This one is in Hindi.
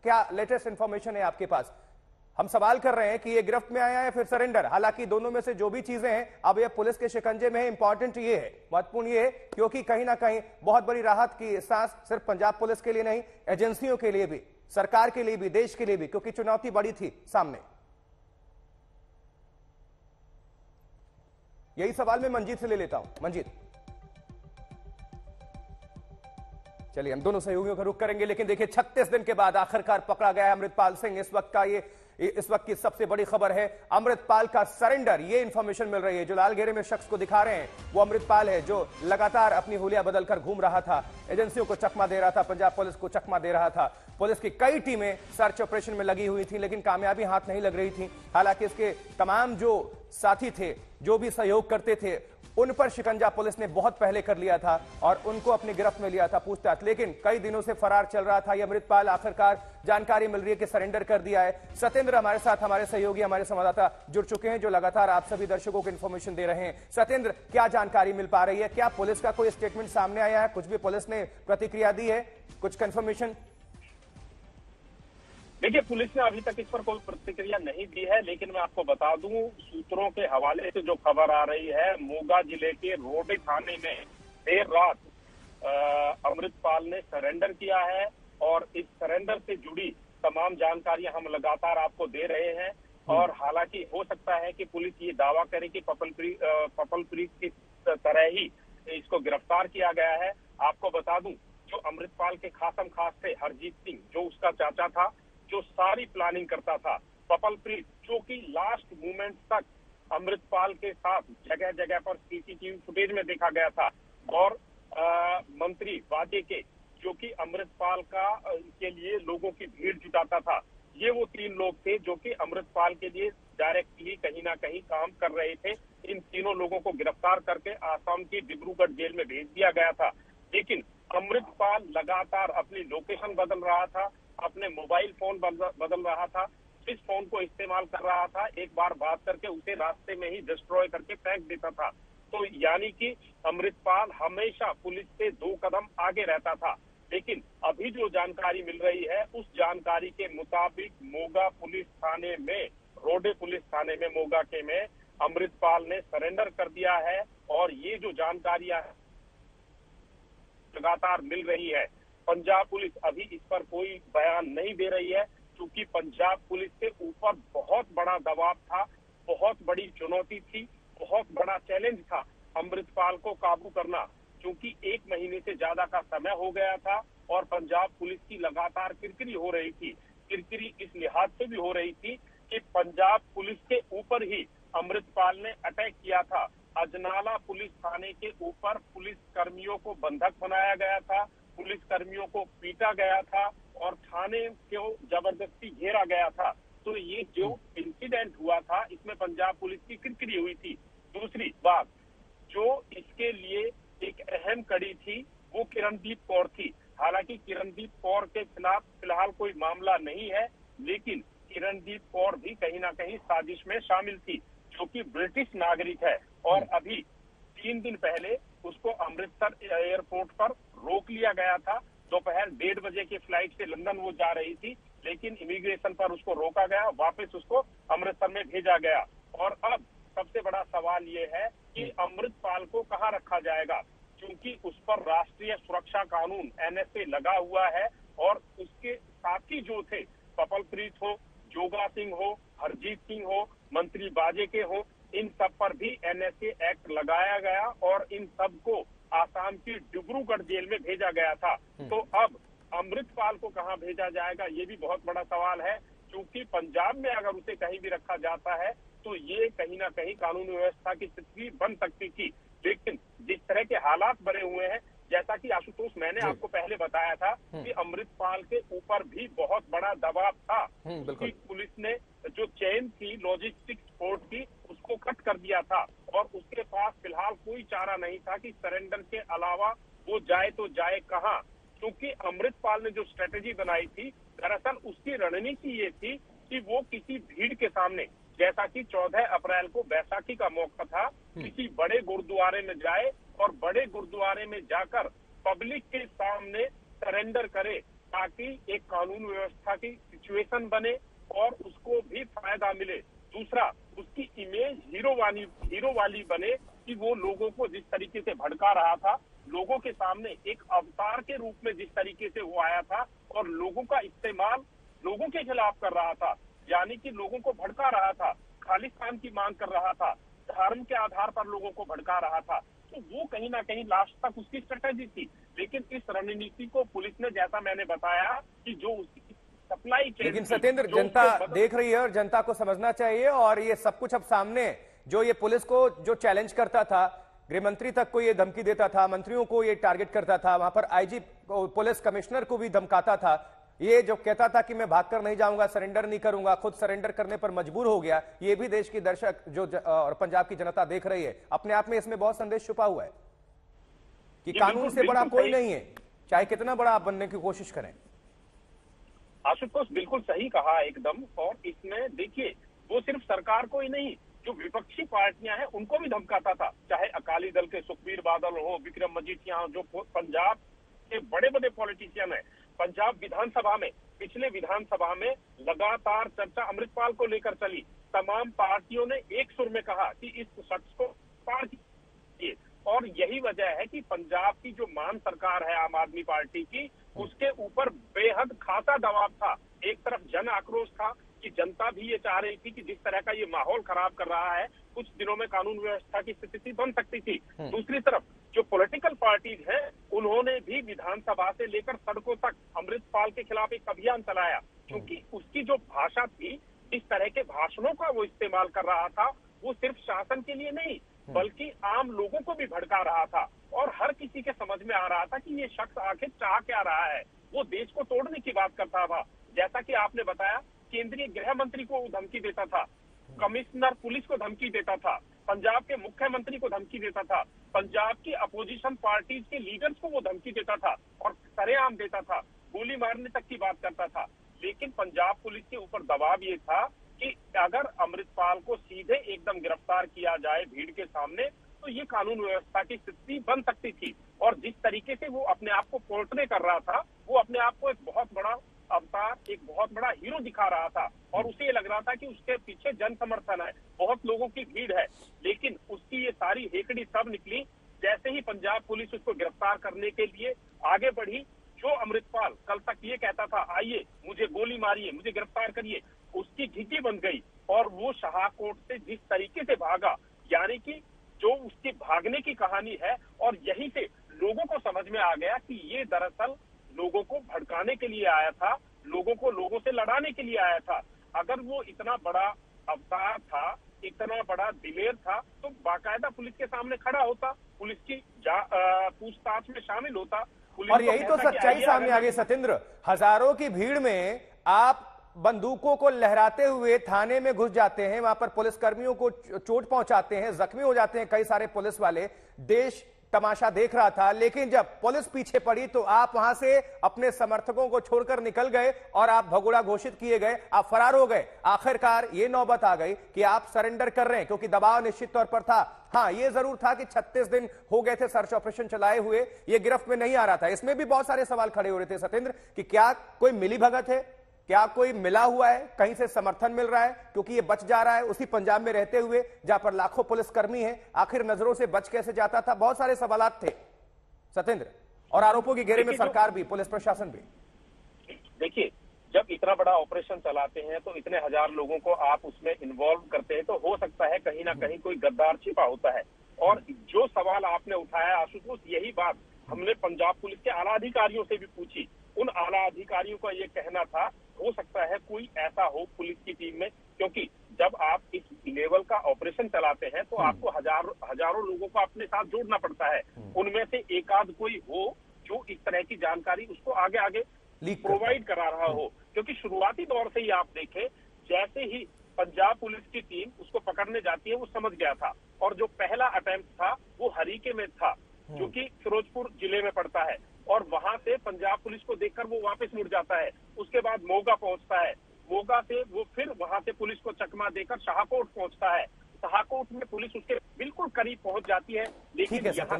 क्या लेटेस्ट इंफॉर्मेशन है आपके पास? हम सवाल कर रहे हैं कि ये गिरफ्त में आया है फिर सरेंडर, हालांकि दोनों में से जो भी चीजें हैं अब ये पुलिस के शिकंजे में है। इंपॉर्टेंट ये है, महत्वपूर्ण ये है, क्योंकि कहीं ना कहीं बहुत बड़ी राहत की सांस सिर्फ पंजाब पुलिस के लिए नहीं, एजेंसियों के लिए भी, सरकार के लिए भी, देश के लिए भी, क्योंकि चुनौती बड़ी थी सामने। यही सवाल मैं मंजीत से ले लेता हूं। मंजीत, चलिए हम दोनों सहयोगियों का रुख करेंगे, लेकिन देखिए 36 दिन के बाद आखिरकार पकड़ा गया है अमृतपाल सिंह। इस वक्त की सबसे बड़ी खबर है अमृतपाल का सरेंडर। ये इंफॉर्मेशन मिल रही है, जो लाल घेरे में शख्स को दिखा रहे हैं वो अमृतपाल है, जो लगातार अपनी हुलिया बदलकर घूम रहा था, एजेंसियों को चकमा दे रहा था, पंजाब पुलिस को चकमा दे रहा था। पुलिस की कई टीमें सर्च ऑपरेशन में लगी हुई थी, लेकिन कामयाबी हाथ नहीं लग रही थी। हालांकि इसके तमाम जो साथी थे, जो भी सहयोग करते थे, उन पर शिकंजा पुलिस ने बहुत पहले कर लिया था और उनको अपनी गिरफ्त में लिया था पूछताछ। लेकिन कई दिनों से फरार चल रहा था ये अमृतपाल, आखिरकार जानकारी मिल रही है कि सरेंडर कर दिया है। सत्येंद्र हमारे साथ, हमारे सहयोगी, हमारे संवाददाता जुड़ चुके हैं, जो लगातार आप सभी दर्शकों को इन्फॉर्मेशन दे रहे हैं। सत्येंद्र, क्या जानकारी मिल पा रही है? क्या पुलिस का कोई स्टेटमेंट सामने आया है? कुछ भी पुलिस ने प्रतिक्रिया दी है? कुछ कंफर्मेशन? देखिए, पुलिस ने अभी तक इस पर कोई प्रतिक्रिया नहीं दी है, लेकिन मैं आपको बता दूं, सूत्रों के हवाले से जो खबर आ रही है, मोगा जिले के रोडे थाने में देर रात अमृतपाल ने सरेंडर किया है और इस सरेंडर से जुड़ी तमाम जानकारियां हम लगातार आपको दे रहे हैं। और हालांकि हो सकता है कि पुलिस ये दावा करे कि पपलप्रीत की तरह ही इसको गिरफ्तार किया गया है। आपको बता दूं, जो अमृतपाल के खासम खास थे हरजीत सिंह, जो उसका चाचा था, जो सारी प्लानिंग करता था, पपलप्रीत जो कि लास्ट मोमेंट तक अमृतपाल के साथ जगह जगह पर सीसीटीवी फुटेज में देखा गया था, और मंत्री वाजे के, जो कि अमृतपाल के लिए लोगों की भीड़ जुटाता था, ये वो 3 लोग थे जो कि अमृतपाल के लिए डायरेक्टली कहीं ना कहीं काम कर रहे थे। इन तीनों लोगों को गिरफ्तार करके आसाम की डिब्रूगढ़ जेल में भेज दिया गया था। लेकिन अमृतपाल लगातार अपनी लोकेशन बदल रहा था, अपने मोबाइल फोन बदल रहा था, जिस फोन को इस्तेमाल कर रहा था, एक बार बात करके उसे रास्ते में ही डिस्ट्रॉय करके फेंक देता था। तो यानी कि अमृतपाल हमेशा पुलिस से 2 कदम आगे रहता था। लेकिन अभी जो जानकारी मिल रही है, उस जानकारी के मुताबिक मोगा पुलिस थाने में, रोडे पुलिस थाने में, मोगा के में अमृतपाल ने सरेंडर कर दिया है। और ये जो जानकारियां लगातार मिल रही है, पंजाब पुलिस अभी इस पर कोई बयान नहीं दे रही है, क्योंकि पंजाब पुलिस के ऊपर बहुत बड़ा दबाव था, बहुत बड़ी चुनौती थी, बहुत बड़ा चैलेंज था अमृतपाल को काबू करना, क्योंकि 1 महीने से ज्यादा का समय हो गया था और पंजाब पुलिस की लगातार किरकिरी हो रही थी। किरकिरी इस लिहाज से भी हो रही थी कि पंजाब पुलिस के ऊपर ही अमृतपाल ने अटैक किया था। अजनाला पुलिस थाने के ऊपर पुलिस कर्मियों को बंधक बनाया गया था, पुलिस कर्मियों को पीटा गया था और थाने को जबरदस्ती घेरा गया था। तो ये जो इंसिडेंट हुआ था, इसमें पंजाब पुलिस की किरकिरी हुई थी। दूसरी बात, जो इसके लिए एक अहम कड़ी थी, वो किरणदीप कौर थी। हालांकि किरणदीप कौर के खिलाफ फिलहाल कोई मामला नहीं है, लेकिन किरणदीप कौर भी कहीं ना कहीं साजिश में शामिल थी, जो कि ब्रिटिश नागरिक है। और अभी 3 दिन पहले उसको अमृतसर एयरपोर्ट पर रोक लिया गया था। दोपहर 1:30 बजे की फ्लाइट से लंदन वो जा रही थी, लेकिन इमिग्रेशन पर उसको रोका गया, वापस उसको अमृतसर में भेजा गया। और अब सबसे बड़ा सवाल ये है कि अमृतपाल को कहाँ रखा जाएगा, क्योंकि उस पर राष्ट्रीय सुरक्षा कानून NSA लगा हुआ है। और उसके साथी जो थे, पपलप्रीत हो, जोगा सिंह हो, हरजीत सिंह हो, मंत्री बाजे के हो, इन सब पर भी NSA एक्ट लगाया गया और इन सब को आसाम की डिब्रूगढ़ जेल में भेजा गया था। तो अब अमृतपाल को कहां भेजा जाएगा, ये भी बहुत बड़ा सवाल है, क्योंकि पंजाब में अगर उसे कहीं भी रखा जाता है तो ये कहीं ना कहीं कानून व्यवस्था की स्थिति बन सकती थी। लेकिन जिस तरह के हालात बने हुए हैं, जैसा कि आशुतोष मैंने आपको पहले बताया था कि अमृतपाल के ऊपर भी बहुत बड़ा दबाव था, क्योंकि पुलिस ने जो चेन थी लॉजिस्टिक सपोर्ट की, उसको कट कर दिया था और उसके पास फिलहाल कोई चारा नहीं था कि सरेंडर के अलावा वो जाए तो जाए कहां। क्योंकि अमृतपाल ने जो स्ट्रेटेजी बनाई थी, दरअसल उसकी रणनीति ये थी कि वो किसी भीड़ के सामने, जैसा कि 14 अप्रैल को बैसाखी का मौका था, किसी बड़े गुरुद्वारे में जाए और बड़े गुरुद्वारे में जाकर पब्लिक के सामने सरेंडर करे, ताकि एक कानून व्यवस्था की सिचुएशन बने और उसको भी फायदा मिले। दूसरा, उसकी इमेज हीरो वाली बने कि वो लोगों को जिस तरीके से भड़का रहा था, लोगों के सामने एक अवतार के रूप में जिस तरीके से वो आया था और लोगों का इस्तेमाल लोगों के खिलाफ कर रहा था, यानी कि लोगों को भड़का रहा था, खालिस्तान की मांग कर रहा था, धर्म के आधार पर लोगों को भड़का रहा था, तो वो कहीं ना कहीं लास्ट तक उसकी स्ट्रेटेजी थी। लेकिन इस रणनीति को पुलिस ने, जैसा मैंने बताया कि जो उसकी सप्लाई चेन, लेकिन सत्येंद्र, जनता देख रही है और जनता को समझना चाहिए, और ये सब कुछ अब सामने, जो ये पुलिस को जो चैलेंज करता था, गृह मंत्री तक को ये धमकी देता था, मंत्रियों को ये टारगेट करता था, वहां पर आईजी पुलिस कमिश्नर को भी धमकाता था, ये जो कहता था कि मैं भागकर नहीं जाऊंगा, सरेंडर नहीं करूंगा, खुद सरेंडर करने पर मजबूर हो गया, ये भी देश की दर्शक जो और पंजाब की जनता देख रही है। अपने आप में इसमें बहुत संदेश छुपा हुआ है कि कानून से बड़ा कोई नहीं है, चाहे कितना बड़ा आप बनने की कोशिश करें। आशुतोष बिल्कुल सही कहा एकदम। और इसमें देखिए, वो सिर्फ सरकार को ही नहीं, जो विपक्षी पार्टियां हैं उनको भी धमकाता था, चाहे अकाली दल के सुखबीर बादल हो, विक्रम मजीठिया, जो पंजाब के बड़े बड़े पॉलिटिशियन है। पंजाब विधानसभा में, पिछले विधानसभा में लगातार चर्चा अमृतपाल को लेकर चली। तमाम पार्टियों ने एक सुर में कहा कि इस शख्स को पार कीजिए, और यही वजह है कि पंजाब की जो मान सरकार है आम आदमी पार्टी की, उसके ऊपर बेहद खासा दबाव था। एक तरफ जन आक्रोश था कि जनता भी ये चाह रही थी कि जिस तरह का ये माहौल खराब कर रहा है, कुछ दिनों में कानून व्यवस्था की स्थिति बन सकती थी। दूसरी तरफ जो पॉलिटिकल पार्टीज हैं, उन्होंने भी विधानसभा से लेकर सड़कों तक अमृतपाल के खिलाफ एक अभियान चलाया, क्योंकि उसकी जो भाषा थी, इस तरह के भाषणों का वो इस्तेमाल कर रहा था, वो सिर्फ शासन के लिए नहीं बल्कि आम लोगों को भी भड़का रहा था। और हर किसी के समझ में आ रहा था कि ये शख्स आखिर चाह क्या रहा है। वो देश को तोड़ने की बात करता था, जैसा कि आपने बताया, केंद्रीय गृह मंत्री को धमकी देता था, कमिश्नर पुलिस को धमकी देता था, पंजाब के मुख्यमंत्री को धमकी देता था, पंजाब की अपोजिशन पार्टीज के लीडर्स को वो धमकी देता था और सरेआम देता था, गोली मारने तक की बात करता था। लेकिन पंजाब पुलिस के ऊपर दबाव ये था कि अगर अमृतपाल को सीधे एकदम गिरफ्तार किया जाए भीड़ के सामने, तो ये कानून व्यवस्था की स्थिति बन सकती थी। और जिस तरीके से वो अपने आप को पोर्ट्रे कर रहा था, वो अपने आप को एक बहुत बड़ा अवतार, एक बहुत बड़ा हीरो दिखा रहा था, और उसे ये लग रहा था कि उसके पीछे जन समर्थन है, बहुत लोगों की भीड़ है। लेकिन उसकी ये सारी हेकड़ी तब निकली जैसे ही पंजाब पुलिस उसको गिरफ्तार करने के लिए आगे बढ़ी। जो अमृतपाल कल तक ये कहता था, आइए मुझे गोली मारिए, मुझे गिरफ्तार करिए, उसकी घिटी बन गई और वो शाहकोट से जिस तरीके से भागा, यानी कि जो उसकी भागने की कहानी है, और यहीं से लोगों को समझ में आ गया कि ये दरअसल लोगों को भड़काने के लिए आया था, लोगों को लोगों से लड़ाने के लिए आया था। अगर वो इतना बड़ा अवतार था, इतना बड़ा दिलेर था, तो बाकायदा पुलिस के सामने खड़ा होता, पुलिस की पूछताछ में शामिल होता। और यही तो सच्चाई सामने आ गई सत्येंद्र। हजारों की भीड़ में आप बंदूकों को लहराते हुए थाने में घुस जाते हैं, वहां पर पुलिसकर्मियों को चोट पहुंचाते हैं, जख्मी हो जाते हैं कई सारे पुलिस वाले। देश तमाशा देख रहा था, लेकिन जब पुलिस पीछे पड़ी तो आप वहां से अपने समर्थकों को छोड़कर निकल गए और आप भगोड़ा घोषित किए गए, आप फरार हो गए। आखिरकार ये नौबत आ गई कि आप सरेंडर कर रहे हैं, क्योंकि दबाव निश्चित तौर पर था। हाँ, ये जरूर था कि 36 दिन हो गए थे सर्च ऑपरेशन चलाए हुए, ये गिरफ्त में नहीं आ रहा था। इसमें भी बहुत सारे सवाल खड़े हो रहे थे सत्येंद्र कि क्या कोई मिलीभगत है, क्या कोई मिला हुआ है, कहीं से समर्थन मिल रहा है, क्योंकि ये बच जा रहा है उसी पंजाब में रहते हुए जहां पर लाखों पुलिसकर्मी हैं। आखिर नजरों से बच कैसे जाता था? बहुत सारे सवालात थे सत्येंद्र, और आरोपों की घेरे में सरकार भी, पुलिस प्रशासन भी। देखिए, जब इतना बड़ा ऑपरेशन चलाते हैं तो इतने हजार लोगों को आप उसमें इन्वॉल्व करते हैं, तो हो सकता है कहीं ना कहीं कोई गद्दार छिपा होता है। और जो सवाल आपने उठाया आशुतोष, यही बात हमने पंजाब पुलिस के आला अधिकारियों से भी पूछी। उन आला अधिकारियों का ये कहना था, हो सकता है कोई ऐसा हो पुलिस की टीम में, क्योंकि जब आप इस लेवल का ऑपरेशन चलाते हैं तो आपको हजारों लोगों को अपने साथ जोड़ना पड़ता है। उनमें से एक आध कोई हो जो इस तरह की जानकारी उसको आगे प्रोवाइड करा रहा हो। क्योंकि शुरुआती दौर से ही आप देखें, जैसे ही पंजाब पुलिस की टीम उसको पकड़ने जाती है, वो समझ गया था। और जो पहला अटेम्प्ट था वो हरीके में था, जो कि फिरोजपुर जिले में पड़ता है, और वहां से पंजाब पुलिस को देखकर वो वापस मुड़ जाता है। उसके बाद मोगा पहुंचता है, मोगा से वो फिर वहां से पुलिस को चकमा देकर शाहकोट पहुंचता है। शाहकोट में पुलिस उसके बिल्कुल करीब पहुंच जाती है, लेकिन यहाँ